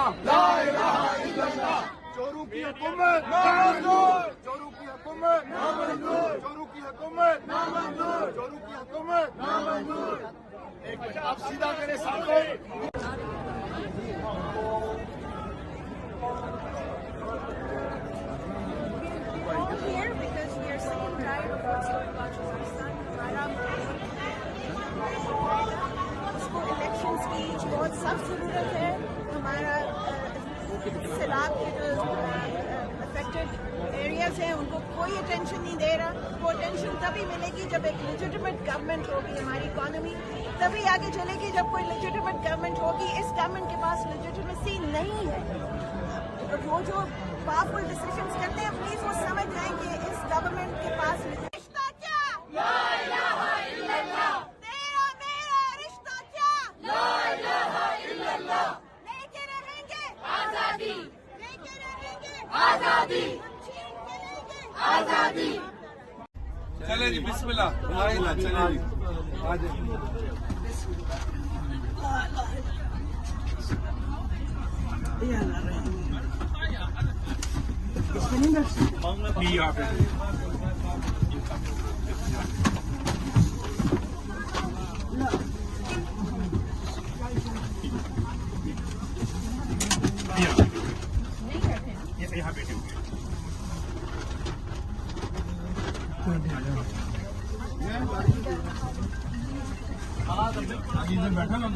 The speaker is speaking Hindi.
ला इलाहा इल्लल्लाह। चोरों की हुकूमत ना मंजूर, चोरों की हुकूमत ना मंजूर, चोरों की हुकूमत ना मंजूर, चोरों की हुकूमत ना मंजूर। एक मिनट आप सीधा करें सामने। Here because we are sick and tired of what's going on in Pakistan. इसको इलेक्शंस की बहुत सख्त जरूरत है। हमारा सैलाब के जो अफेक्टेड एरियाज हैं उनको कोई अटेंशन नहीं दे रहा। वो अटेंशन तभी मिलेगी जब एक लेजिटिमेट गवर्नमेंट होगी। हमारी इकॉनमी तभी आगे चलेगी जब कोई लेजिटिमेट गवर्नमेंट होगी। इस गवर्नमेंट के पास लेजिटिमेसी नहीं है। तो वो जो पावरफुल डिसीजंस करते हैं प्लीज वो समझ जाएं कि इस गवर्नमेंट के पास रिश्ता क्या, ला इलाहा इल्लल्लाह। तेरा मेरा रिश्ता क्या, ला इलाहा इल्लल्लाह। लेके रहेंगे आजादी, लेके रहेंगे आजादी, छीन के लेंगे आजादी। चले जी बिस्मिल्लाह, चले जी आज यहाँ बैठे बैठा ना।